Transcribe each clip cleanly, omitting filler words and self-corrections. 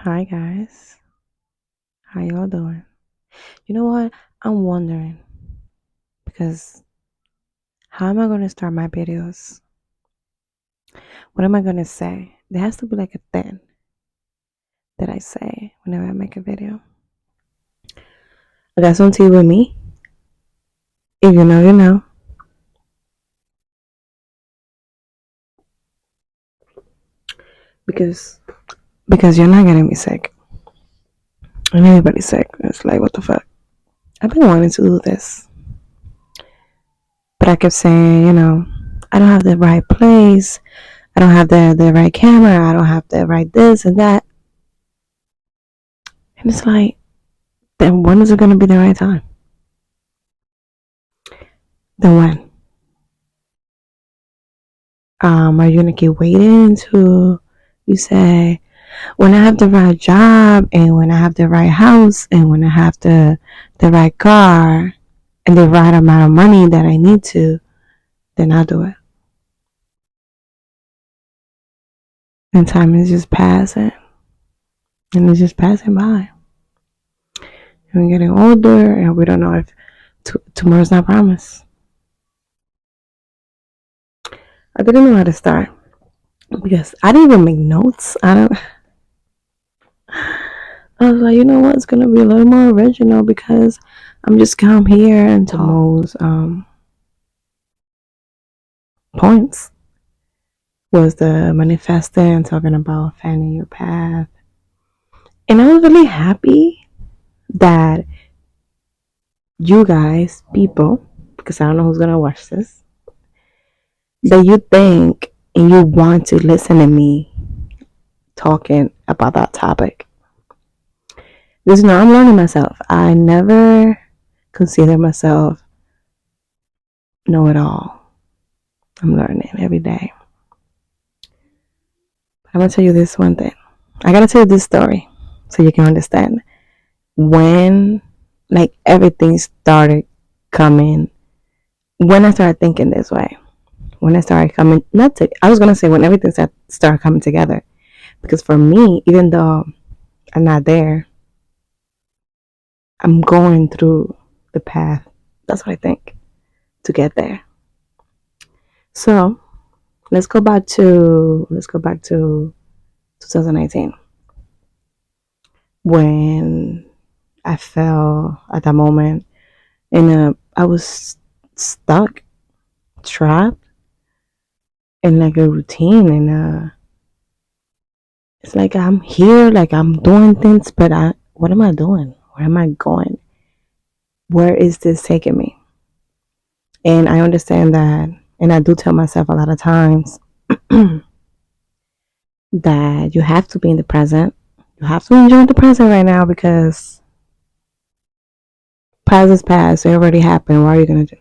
Hi guys, how y'all doing? You know what? I'm wondering because how am I going to start my videos? What am I going to say? There has to be like a thing that I say whenever I make a video. I got some tea with me. If you know, you know. Because you're not getting me sick. And anybody's sick. It's like what the fuck? I've been wanting to do this. But I kept saying, I don't have the right place. I don't have the right camera. I don't have the right this and that. And it's like, then when is it going to be the right time? Then when? Are you going to keep waiting until you say, when I have the right job and when I have the right house and when I have the right car and the right amount of money that I need to, then I'll do it. And time is just passing and it's just passing by. And we're getting older and we don't know if tomorrow's not promised. I didn't know how to start because I didn't even make notes. I was like, you know what? It's gonna be a little more original because I'm just come here and talk most points was the manifesting, talking about finding your path, and I was really happy that you guys, people, because I don't know who's gonna watch this, that you think and you want to listen to me talking about that topic. Because I'm learning myself. I never consider myself know it all. I'm learning every day. I'm gonna tell you this one thing. I gotta tell you this story so you can understand when, like, everything started coming. When I started thinking this way, when I started coming, not to, I was gonna say when everything started coming together, because for me, even though I'm not there, I'm going through the path. That's what I think to get there. So let's go back to 2019 when I fell at that moment I was stuck, trapped in like a routine, and it's like I'm here, like I'm doing things, but what am I doing? Where am I going? Where is this taking me? And I understand that, and I do tell myself a lot of times that you have to be in the present. You have to enjoy the present right now because past is past. It already happened. What are you gonna do?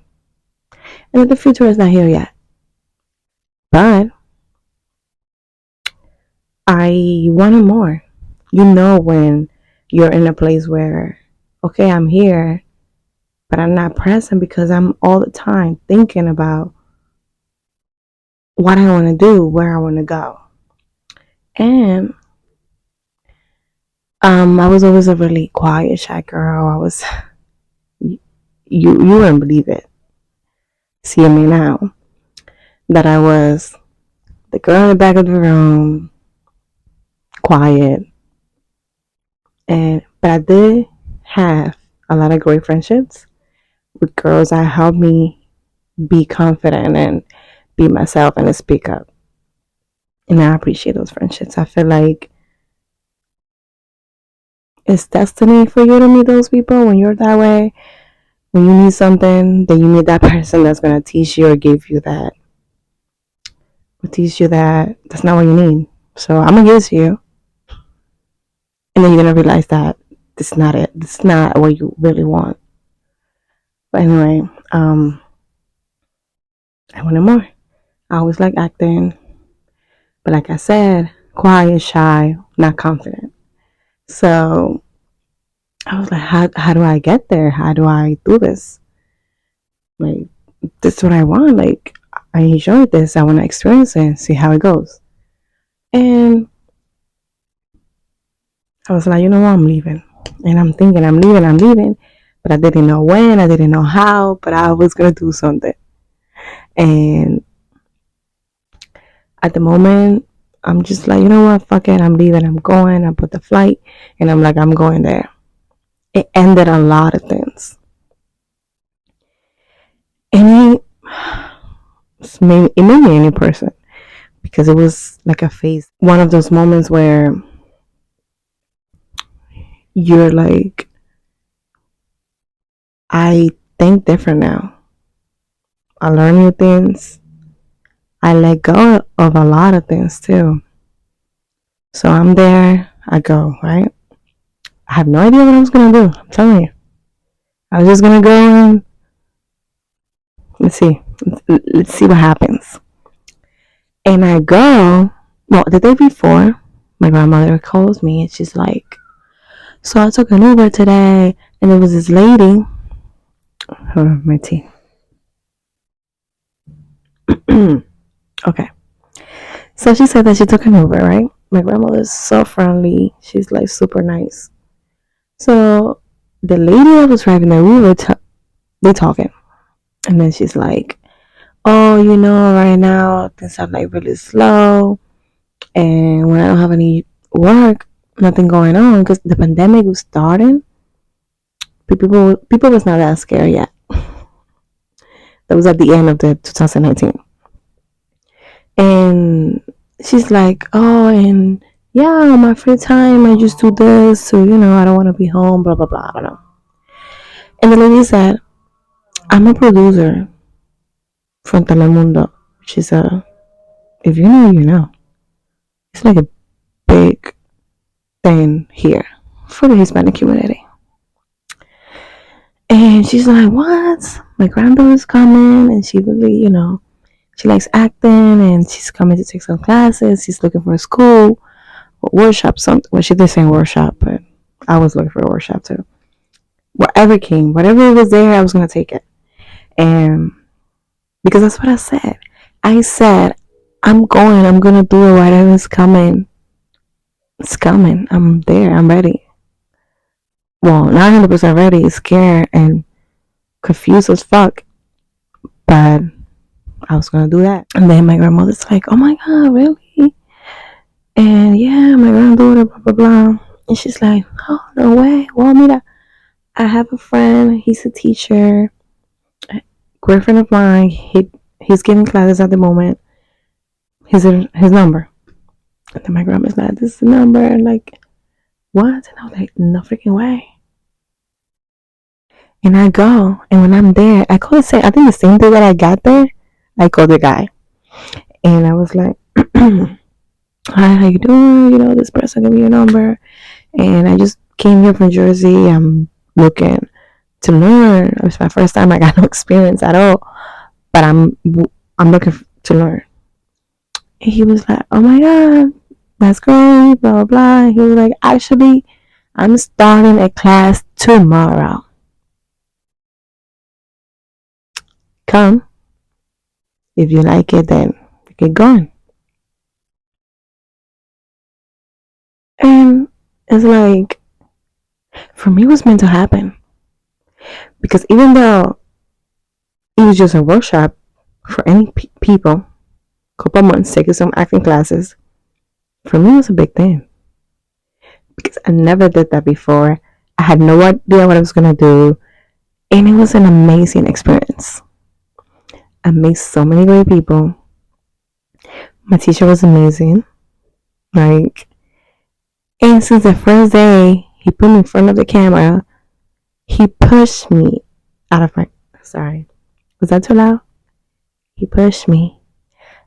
And the future is not here yet. But I wanted more. When you're in a place where, okay, I'm here, but I'm not present because I'm all the time thinking about what I want to do, where I want to go. And I was always a really quiet, shy girl. You wouldn't believe it. Seeing me now, that I was the girl in the back of the room, quiet, but I did have a lot of great friendships with girls that helped me be confident and be myself and to speak up. And I appreciate those friendships. I feel like it's destiny for you to meet those people when you're that way. When you need something, then you meet that person that's gonna teach you or give you that, or teach you that that's not what you need. So I'm gonna give it to you, and then you're gonna realize that this is not it. This is not what you really want. But anyway, I wanted more. I always like acting, but like I said, quiet, shy, not confident. So I was like, how do I get there? How do I do this? Like, this is what I want. Like, I enjoyed this. I want to experience it and see how it goes. And I was like, you know what, I'm leaving. And I'm thinking, I'm leaving. But I didn't know when, I didn't know how, but I was going to do something. And at the moment, I'm just like, you know what, fuck it, I'm leaving, I'm going. I put the flight, and I'm like, I'm going there. It ended a lot of things. And it made me a new person because it was like a phase. One of those moments where you're like, I think different now. I learn new things. I let go of a lot of things too. So I'm there, I go, right? I have no idea what I was gonna do. I'm telling you. I was just gonna go and let's see. Let's see what happens. And I go, well, the day before, my grandmother calls me and she's like, so I took an Uber today and there was this lady. Hold on, my tea. Okay. So she said that she took an Uber, right? My grandmother is so friendly. She's like super nice. So the lady that was driving the Uber, they talking. And then she's like, oh, you know, right now things are like really slow. And when I don't have any work, nothing going on, because the pandemic was starting, people was not that scared yet. That was at the end of the 2019. And she's like, oh, and yeah, on my free time, I just do this. So, you know, I don't want to be home, blah, blah, blah. I don't know. And the lady said, I'm a producer from Telemundo, which is if you know, you know. It's like a big thing here for the Hispanic community. And she's like, what? My granddaughter's coming, and she really, you know, she likes acting, and she's coming to take some classes. She's looking for a school, or workshop, something. Well, she did say workshop, but I was looking for a workshop too. Whatever was there, I was gonna take it. And because that's what I said. I said, I'm going. I'm gonna do it. Whatever's coming, it's coming. I'm there. I'm ready. Well, not 100% ready. Scared and confused as fuck, but I was gonna do that. And then my grandmother's like, oh my god, really? And yeah, my granddaughter, blah blah blah. And she's like, oh no way. Well, mira, I have a friend. He's a teacher, a great friend of mine. He's giving classes at the moment. His number. And then my grandma's like, this is the number. And like, what? And I was like, no freaking way. And I go, and when I'm there, I call the same. I think the same day that I got there, I called the guy, and I was like, "Hi, how you doing? You know, this person gave me your number, and I just came here from Jersey. I'm looking to learn. It was my first time. I got no experience at all, but I'm looking to learn." And he was like, "Oh my god, that's great." Blah blah blah. He was like, "Actually, I'm starting a class tomorrow. Come. If you like it, then we get going." And it's like, for me, it was meant to happen. Because even though it was just a workshop for any people, a couple months taking some acting classes, for me, it was a big thing. Because I never did that before. I had no idea what I was going to do. And it was an amazing experience. I met so many great people. My teacher was amazing. Like, and since the first day he put me in front of the camera, he pushed me out of my. Sorry, was that too loud? He pushed me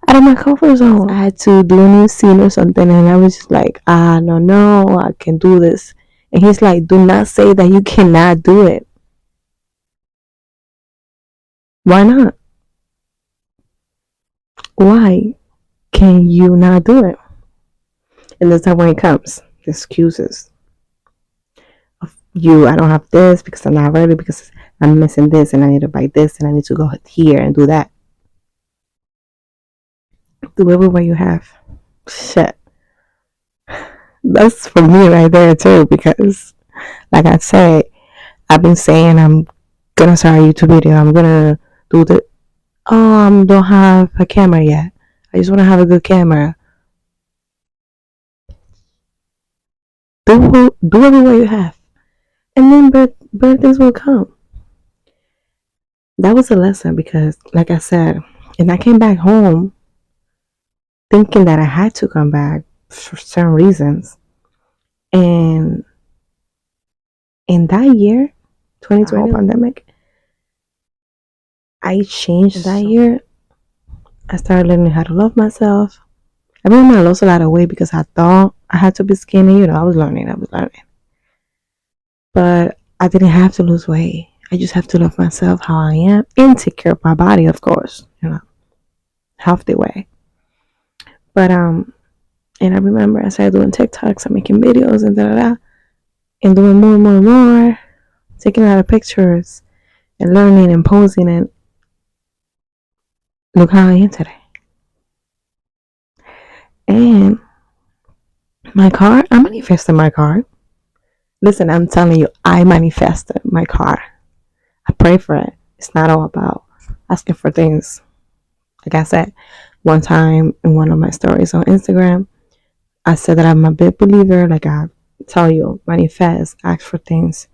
out of my comfort zone. I had to do a new scene or something, and I was just like, no, I can do this. And he's like, do not say that you cannot do it. Why not? Why can you not do it? And that's how when it comes, the excuses of you, I don't have this because I'm not ready because I'm missing this and I need to buy this and I need to go here and do that. Do it with what you have. Shit. That's for me right there too, because like I said, I've been saying I'm gonna start a YouTube video. I'm gonna do the don't have a camera yet. I just wanna have a good camera. Do every way you have. And then birthdays will come. That was a lesson because like I said, and I came back home thinking that I had to come back for certain reasons. And in that year, 2020 pandemic, I changed that year. I started learning how to love myself. I remember I lost a lot of weight because I thought I had to be skinny. I was learning. But I didn't have to lose weight. I just have to love myself how I am and take care of my body, of course, healthy way. But and I remember I started doing TikToks and making videos and and doing more and more and more, taking a lot of pictures and learning and posing, and look how I am today. And my car, I manifested my car. Listen, I'm telling you, I manifested my car. I pray for it. It's not all about asking for things. Like I said, one time in one of my stories on Instagram, I said that I'm a big believer. Like I tell you, manifest, ask for things,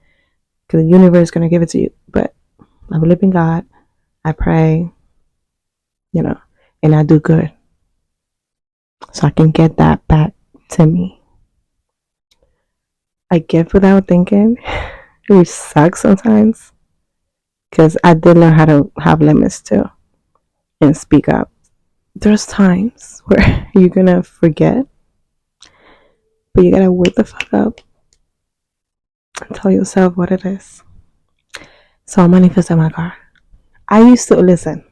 because the universe is gonna give it to you. But I believe in God. I pray, and I do good, so I can get that back to me. I give without thinking, which sucks sometimes, because I did learn how to have limits too and speak up. There's times where you're gonna forget, but you gotta wake the fuck up and tell yourself what it is. So I manifested my car. I used to listen.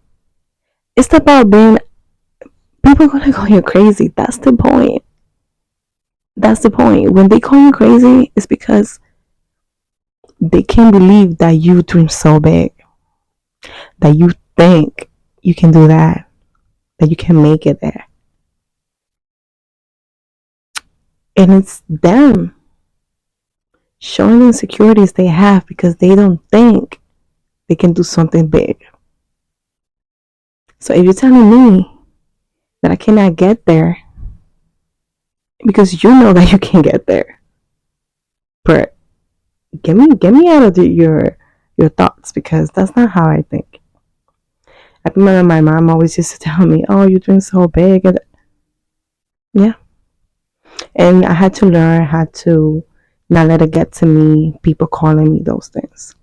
It's about being. People gonna call you crazy. That's the point. That's the point. When they call you crazy, it's because they can't believe that you dream so big, that you think you can do that you can make it there. And it's them showing the insecurities they have because they don't think they can do something big. So if you're telling me that I cannot get there because you know that you can get there, but get me out of your thoughts, because that's not how I think. I remember my mom always used to tell me, "Oh, you're doing so big," and yeah. And I had to learn how to not let it get to me, people calling me those things.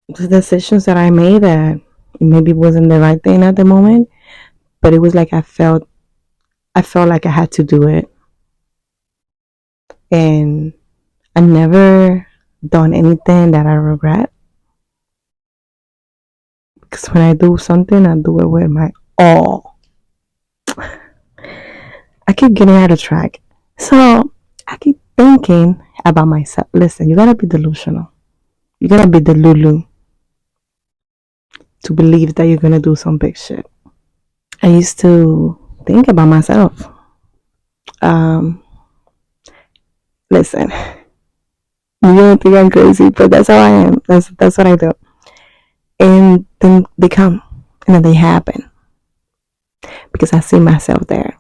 The decisions that I made that maybe wasn't the right thing at the moment, but it was like I felt like I had to do it. And I never done anything that I regret. Because when I do something, I do it with my all. I keep getting out of track. So I keep thinking about myself. Listen, you gotta be delusional. You gotta be the Lulu to believe that you're gonna do some big shit. I used to think about myself. Um, Listen, you don't think I'm crazy, but that's how I am. That's what I do. And then they come, and then they happen because I see myself there,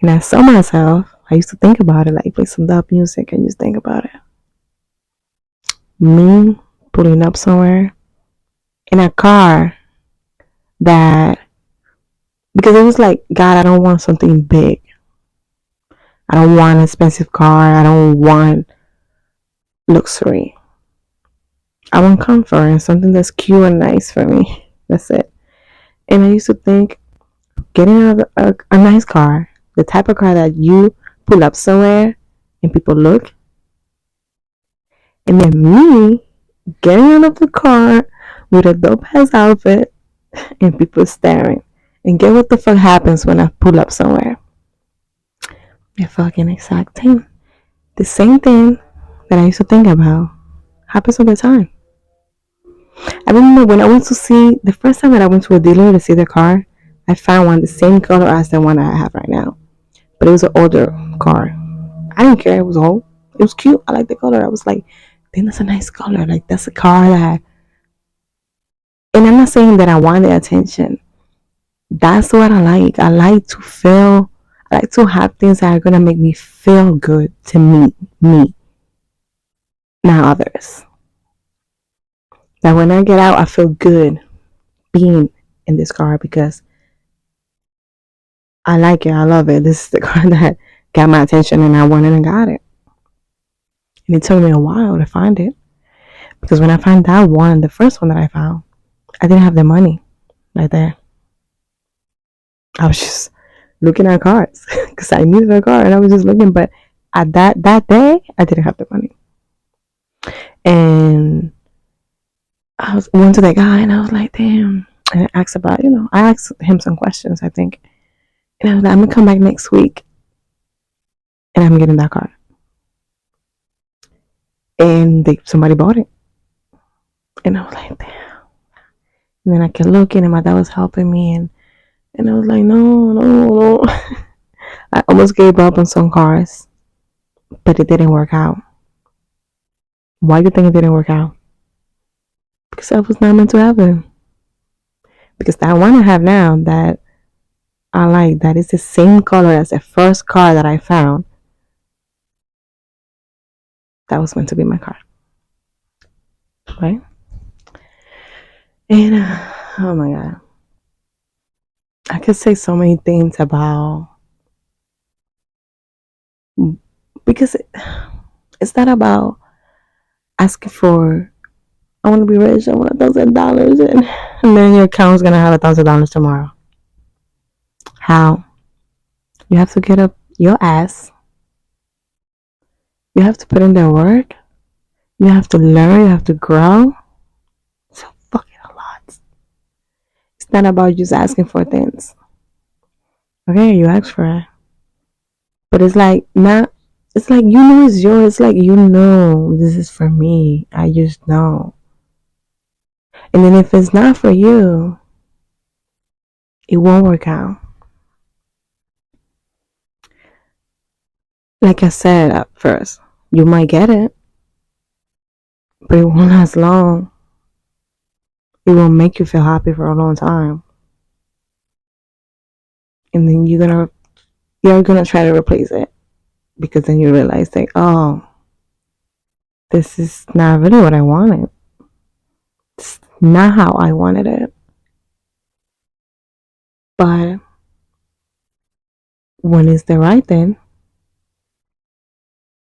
and I saw myself. I used to think about it, like play some dub music, and just think about it. Me pulling up somewhere in a car that, because it was like, God, I don't want something big. I don't want an expensive car. I don't want luxury. I want comfort and something that's cute and nice for me. That's it. And I used to think getting a nice car, the type of car that you pull up somewhere and people look, and then me getting out of the car with a dope ass outfit and people staring. And get what the fuck happens when I pull up somewhere. The fucking exact thing. The same thing that I used to think about happens all the time. I remember when I went to see, the first time that I went to a dealer to see the car, I found one the same color as the one I have right now. but it was an older car. I didn't care. It was old. It was cute. I liked the color. I was like, "Damn, that's a nice color. Like that's a car that." And I'm not saying that I want the attention. That's what I like. I like to feel. I like to have things that are gonna make me feel good to me, not others. That when I get out, I feel good being in this car because I like it. I love it. This is the car that got my attention, and I wanted and got it. And it took me a while to find it because when I found that one, the first one that I found, I didn't have the money right there. I was just looking at cars because I needed a car, and I was just looking. But at that day, I didn't have the money, and I was went to that guy, and I was like, "Damn!" And I asked about, I asked him some questions, I think, and I was like, "I'm gonna come back next week, and I'm getting that car." And somebody bought it, and I was like, "Damn!" And then I kept looking, and my dad was helping me, and I was like, "No, no, no." I almost gave up on some cars, but it didn't work out. Why do you think it didn't work out? Because I was not meant to have it. Because that one I have now that I like, that is the same color as the first car that I found, that was meant to be my car, right? And oh my god, I could say so many things about, because it's not about asking for, I want to be rich, I want $1,000, and then your account's gonna have $1,000 tomorrow. How? You have to get up your ass. You have to put in the work. You have to learn. You have to grow. So fucking a lot. It's not about just asking for things. Okay, you ask for it, but it's like not. It's like it's yours. It's like this is for me. I just know. And then if it's not for you, it won't work out. Like I said at first, you might get it, but it won't last long. It won't make you feel happy for a long time, and then you're gonna try to replace it because then you realize like, oh, this is not really what I wanted. It's not how I wanted it. But when it's the right thing,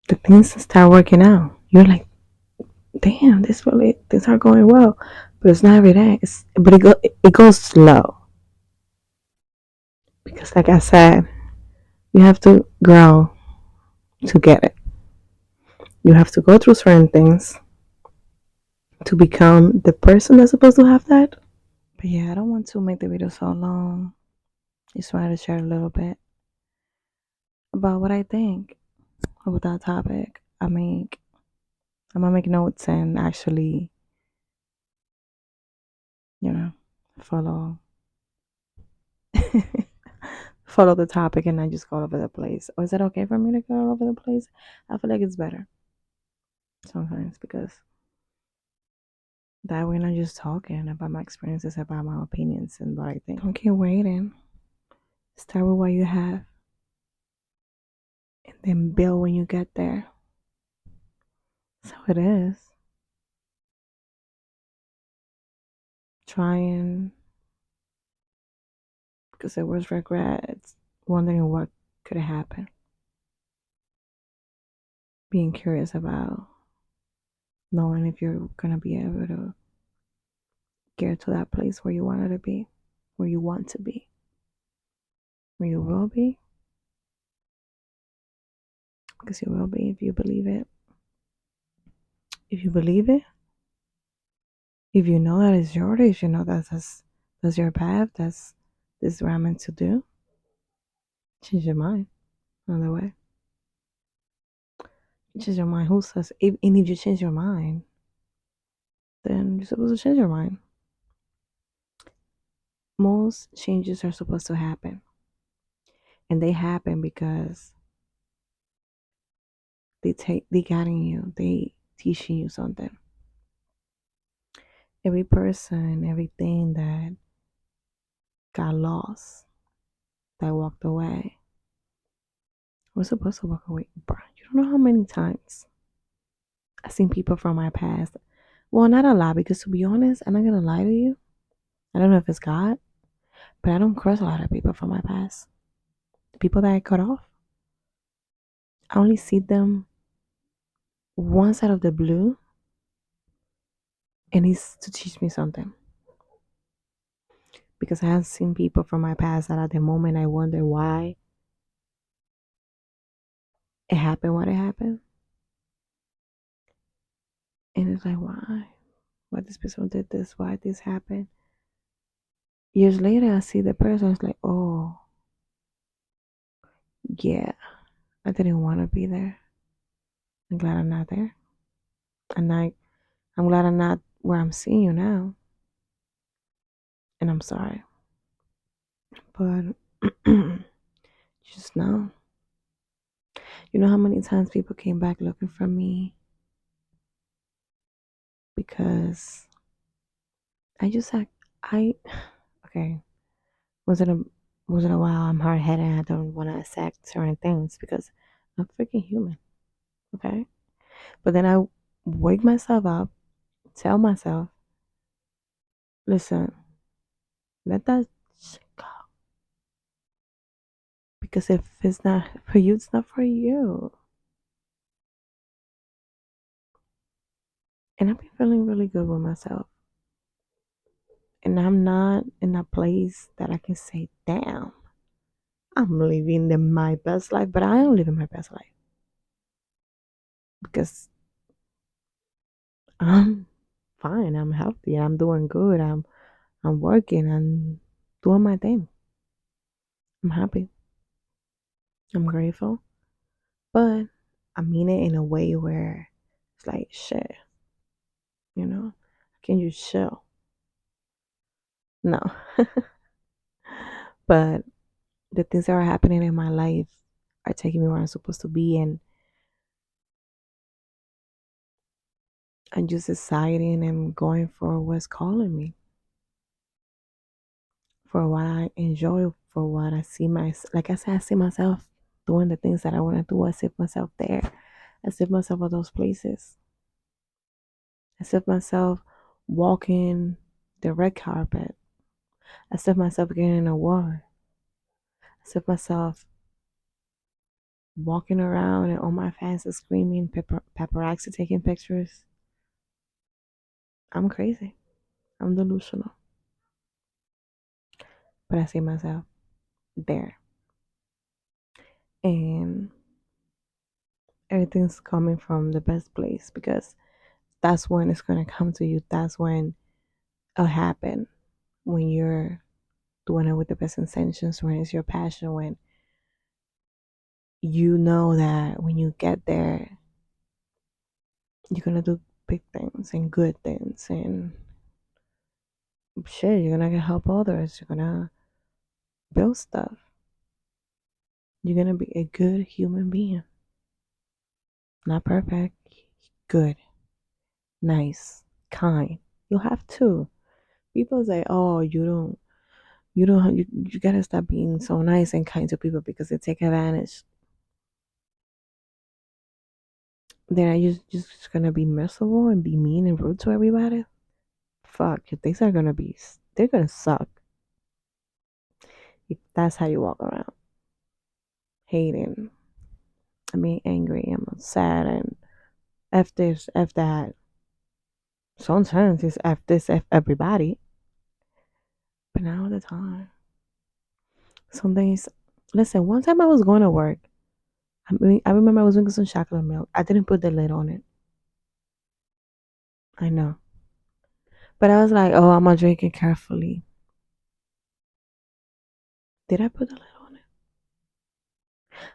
the things start working out. You're like, damn, things are going well. But it's not every day. But it goes slow because, like I said, you have to grow to get it. You have to go through certain things to become the person that's supposed to have that. But yeah, I don't want to make the video so long. Just wanted to share a little bit about what I think about that topic. I'm gonna make notes and actually, you know, follow follow the topic and not just go all over the place. Or is it okay for me to go all over the place? I feel like it's better sometimes because that way I'm not just talking about my experiences, about my opinions and what I think. Don't keep waiting. Start with what you have and then build when you get there. So it is. Trying, because the worst regret, it's wondering what could have happened. Being curious about knowing if you're going to be able to get to that place where you wanted to be, where you want to be, where you will be. Because you will be if you believe it. If you believe it, if you know that it's yours, if you know that's your path, this is what I'm meant to do, change your mind. Another way. Change your mind. Who says, and if you change your mind, then you're supposed to change your mind. Most changes are supposed to happen. And they happen because they guiding you, they teaching you something. Every person, everything that got lost, that walked away, was supposed to walk away. Bruh, you don't know how many times I've seen people from my past. Well, not a lot, because to be honest, I'm not gonna lie to you. I don't know if it's God, but I don't cross a lot of people from my past. The people that I cut off, I only see them once out of the blue, and it's to teach me something. Because I have seen people from my past that at the moment I wonder why it happened what it happened. And it's like, why? Why this person did this? Why this happened? Years later, I see the person. It's like, oh, yeah, I didn't want to be there. I'm glad I'm not there. And I'm glad I'm not where I'm seeing you now. And I'm sorry. But just know. You know how many times people came back looking for me because I just had, I, okay, was it a, was it a while I'm hard headed and I don't want to accept certain things because I'm freaking human. Okay. But then I wake myself up, tell myself, listen, let that shit go. Because if it's not for you, it's not for you. And I've been feeling really good with myself. And I'm not in a place that I can say, damn, I'm living my best life, but I am living my best life because I'm fine, I'm healthy, I'm doing good, I'm working, I'm doing my thing. I'm happy, I'm grateful, but I mean it in a way where it's like shit, I can just chill. No, but the things that are happening in my life are taking me where I'm supposed to be, and I'm just deciding and going for what's calling me, for what I enjoy, for what I see like I said, I see myself doing the things that I want to do. I see myself there. I see myself at those places. I see myself walking the red carpet. I see myself getting an award. I see myself walking around and all my fans are screaming, paparazzi taking pictures. I'm crazy. I'm delusional. But I see myself there. And everything's coming from the best place because that's when it's going to come to you. That's when it'll happen. When you're doing it with the best intentions, when it's your passion, when you know that when you get there, you're going to do big things and good things and shit, you're going to help others. You're going to build stuff. You're going to be a good human being. Not perfect, good, nice, kind. You'll have to. People say, oh, you gotta stop being so nice and kind to people because they take advantage. Then are you just gonna be miserable and be mean and rude to everybody? Fuck, things are gonna be, they're gonna suck if that's how you walk around. Hating, I mean, angry, I'm sad, and F this, F that. Sometimes it's F this, F everybody, but not all the time. Some days, listen, one time I was going to work. I remember I was drinking some chocolate milk. I didn't put the lid on it. I know. But I was like, oh, I'm gonna drink it carefully. Did I put the lid on it?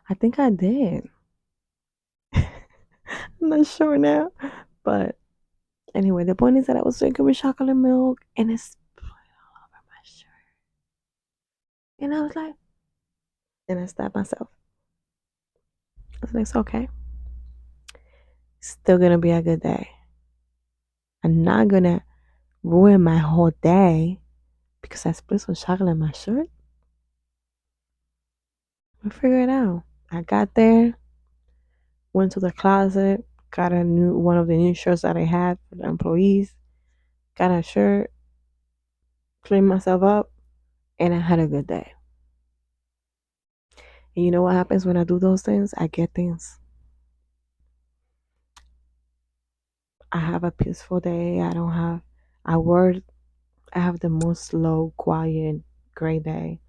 I think I did. I'm not sure now. But anyway, the point is that I was drinking with chocolate milk and it's all over my shirt. And I was like, And I stopped myself. I was like, it's okay. Still gonna be a good day. I'm not gonna ruin my whole day because I spilled some chocolate in my shirt. We'll figure it out. I got there, went to the closet, got a new one of the new shirts that I had for the employees, got a shirt, cleaned myself up, and I had a good day. And you know what happens when I do those things? I get things. I have a peaceful day. I work, I have the most slow, quiet, great day.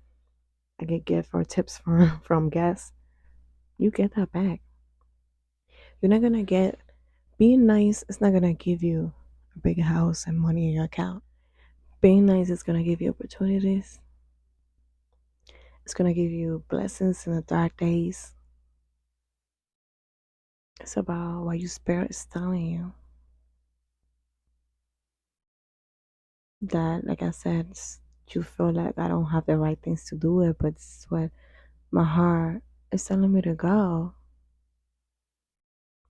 I get gifts or tips from guests. You get that back. You're not gonna get being nice. It's not gonna give you a big house and money in your account. Being nice is gonna give you opportunities. It's gonna give you blessings in the dark days. It's about what your spirit is telling you. That, like I said, you feel like I don't have the right things to do it, but it's what my heart is telling me to go.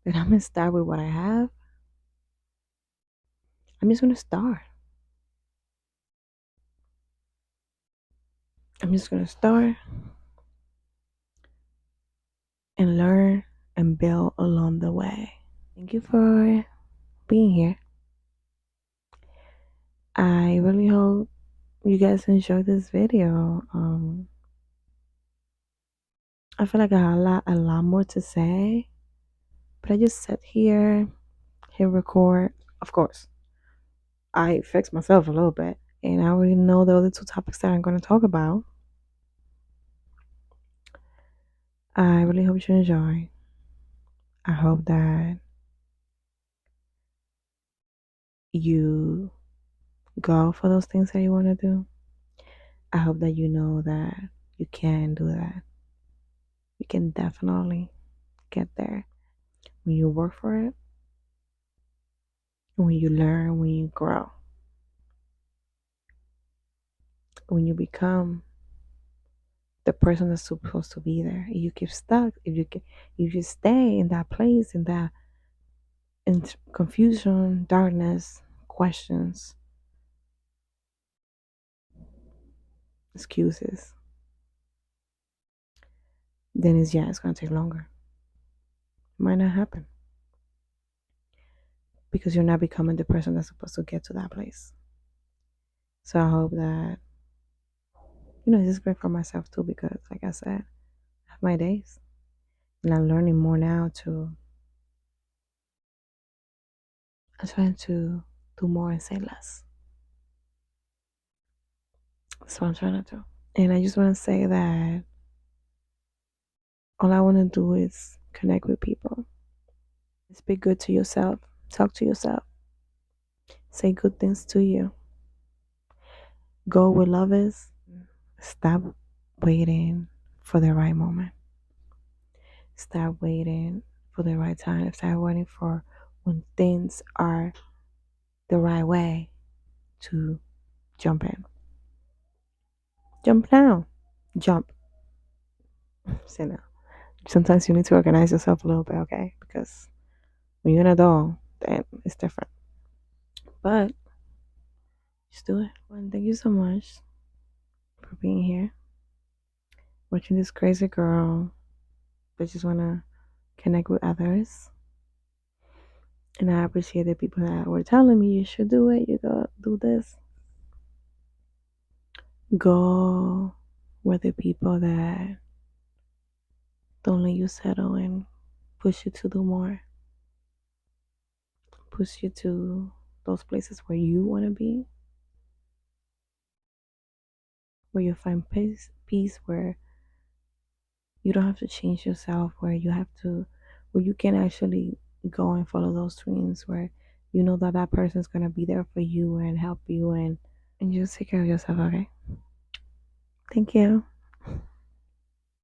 That I'm gonna start with what I have. I'm just gonna start. I'm just gonna start and learn and build along the way. Thank you for being here. I really hope you guys enjoyed this video. I feel like I have a lot more to say, but I just sit here, hit record. Of course, I fixed myself a little bit, and I already know the other two topics that I'm going to talk about. I really hope you enjoy. I hope that you go for those things that you want to do. I hope that you know that you can do that. You can definitely get there when you work for it, when you learn, when you grow, when you become the person that's supposed to be there. If you keep stuck, if you stay in that place, in confusion, darkness, questions, excuses, then it's gonna take longer. It might not happen because you're not becoming the person that's supposed to get to that place. So I hope that this is great for myself too, because like I said, I have my days, and I'm learning more now to. I'm trying to do more and say less. That's what I'm trying to do. And I just want to say that all I want to do is connect with people. Speak good to yourself. Talk to yourself. Say good things to you. Go where love is. Stop waiting for the right moment. Stop waiting for the right time. Stop waiting for when things are the right way to jump in. Jump now. Jump. Say no. Sometimes you need to organize yourself a little bit, okay? Because when you're an adult, then it's different. But just do it. And thank you so much for being here, watching this crazy girl that just want to connect with others. And I appreciate the people that were telling me you should do it, you go do this. Go with the people that don't let you settle and push you to do more, push you to those places where you want to be, where you find peace, where you don't have to change yourself, where you can actually go and follow those dreams, where you know that that person's going to be there for you and help you, and just take care of yourself, okay? Thank you.